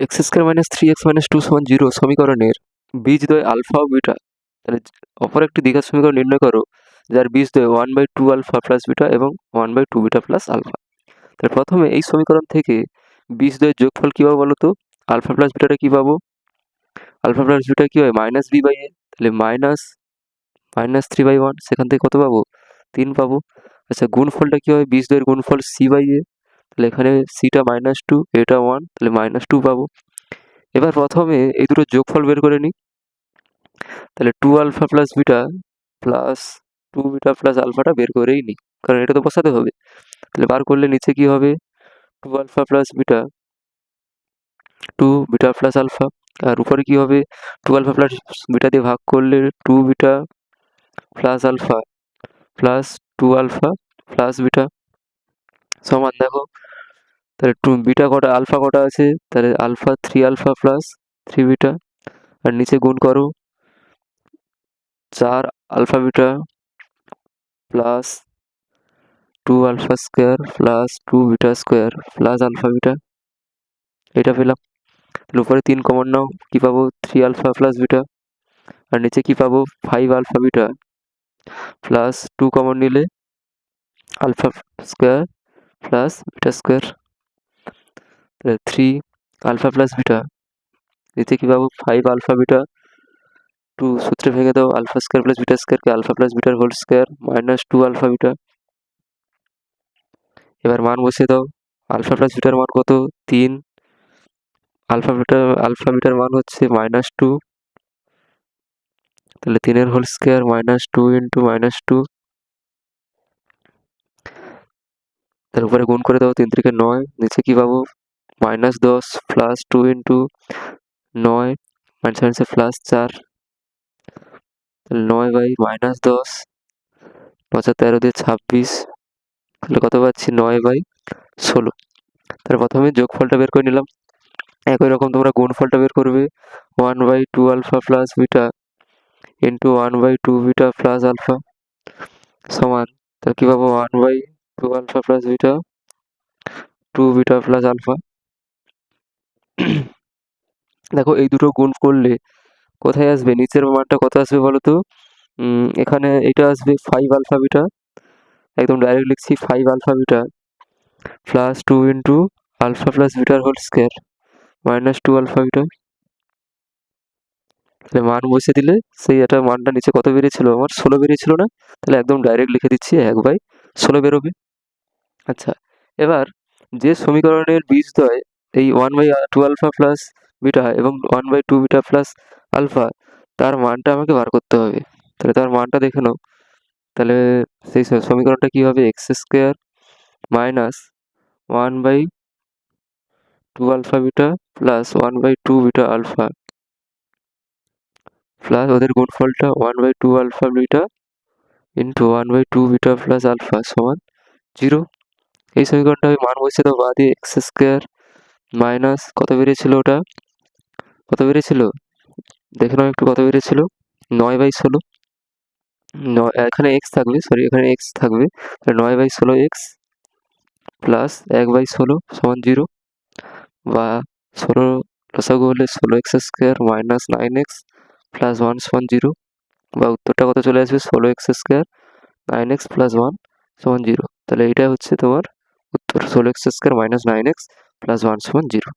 X square minus 3x minus 2 সমান 0 সমীকরণের বীজদ্বয় alpha ও beta. তাহলে অপর একটি দ্বিঘাত সমীকরণ নির্ণয় করো যার বীজদ্বয় 1/2 আলফা প্লাস বিটা এবং 1/2 বিটা প্লাস আলফা। তাহলে প্রথমে এই সমীকরণ থেকে বীজদ্বয়ের যোগফল কী পাবো বলো তো? আলফা প্লাস বিটাটা কী পাবো? আলফা প্লাস বিটা কী হয়? মাইনাস বি বাই এ। তাহলে মাইনাস 3/1, সেখান থেকে কত পাবো? 3 পাবো। আচ্ছা, গুণফলটা কী হয়? বীজদ্বয়ের গুণফল সি বাই এ। তাহলে এখানে সিটা -2, এটা 1, তাহলে -2 পাবো। এবার প্রথমে এই দুটো যোগফল বের করে নিই। তাহলে 2 alpha plus beta plus 2 beta plus আলফাটা বের করেই নিই, কারণ এটা তো বসাতে হবে। তাহলে বার করলে নিচে কি হবে? 2 alpha plus beta 2 beta plus alpha, আর উপরে কি হবে? 2 আলফা প্লাস বিটা দিয়ে ভাগ করলে 2 beta plus alpha plus 2 alpha plus beta সমান, দেখো তাহলে 2 বিটা কটা, আলফা কটা আছে? তাহলে আলফা 3 আলফা প্লাস 3 বিটা, আর নিচে গুণ করো 4 alpha beta plus 2 alpha square plus 2 beta square plus alpha beta, এটা পেলাম। তাহলে উপরে 3 কমন নাও, কী পাবো? 3 আলফা প্লাস বিটা, আর নিচে কী পাবো? 5 আলফা বিটা প্লাস 2 কমন নিলে alpha square plus beta square. তাহলে 3 আলফা প্লাস বিটা, নিচে কী পাবো? 5 আলফা বিটা, 2 সূত্রে ভেঙে দাও, আলফা স্কোয়ার প্লাস বিটা স্কোয়ারকে আলফা প্লাস বিটার whole square minus 2 alpha beta. এবার মান বসিয়ে দাও, আলফা প্লাস বিটার মান কত? 3, আলফা বিটার মান হচ্ছে -2, তাহলে 3 হোল স্কোয়ার -2 ইন্টু -2, তার উপরে গুণ করে দাও, 3 3 9, নিচে কি পাবো? -10 প্লাস 2 ইন্টু 9 মাইনাস প্লাস 4, তাহলে 9/-10, 9 13 দিয়ে 26, তাহলে কত পাচ্ছি? 9/16। তাহলে প্রথমে যোগফলটা বের করে নিলাম। একই রকম তোমরা গুণফলটা বের করবে, 1/2 alpha plus beta into 1/2 beta plus alpha সমান, তাহলে কী পাবো? 1/2 alpha plus beta 2 beta plus alpha. দেখো এই দুটো গুণ করলে কোথায় আসবে? নিচের মানটা কত আসবে বলো তো? এখানে এটা আসবে 5 আলফা বিটা, একদম ডাইরেক্ট লিখছি 5 alpha beta plus 2 into alpha plus বিটার হোল স্কোয়ার -2 আলফা বিটা। তাহলে মান বসিয়ে দিলে সেই এটা মানটা নিচে কত বেরিয়েছিল? আমার 16 বেরিয়েছিল না? তাহলে একদম ডাইরেক্ট লিখে দিচ্ছি 1/16 বেরোবে। আচ্ছা, এবার যে সমীকরণের বীজদ্বয় এই 1/2 আলফা প্লাস বিটা এবং 1/2 বিটা প্লাস আলফা, তার মানটা আমাকে বার করতে হবে। তাহলে তার মানটা দেখে নাও। তাহলে সেই সমীকরণটা কী হবে? X square minus 1/2 alpha beta plus 1/2 beta alpha plus ওদের গুণফলটা 1/2 alpha beta into 1/2 beta plus alpha সমান 0। এই সমীকরণটা আমি মান বসিয়ে দাও, বাঁ দিয়ে এক্স স্কোয়ার মাইনাস কত বেরিয়েছিল? ওটা কত বেরিয়েছিল দেখে নাও একটু, কত বেরিয়েছিল? 9/16। এখানে এক্স থাকবে, সরি এখানে এক্স থাকবে, 9/16 এক্স প্লাস 1/16 সমান 0, বা 16 লসাগু হলে 16x square minus 9x plus 1 সমান 0, বা উত্তরটা কত চলে আসবে? 16x স্কোয়ার 9x প্লাস 1 সমান 0। তাহলে এটা হচ্ছে তোমার উত্তর, 16x square minus 9x plus 1 সমান 0।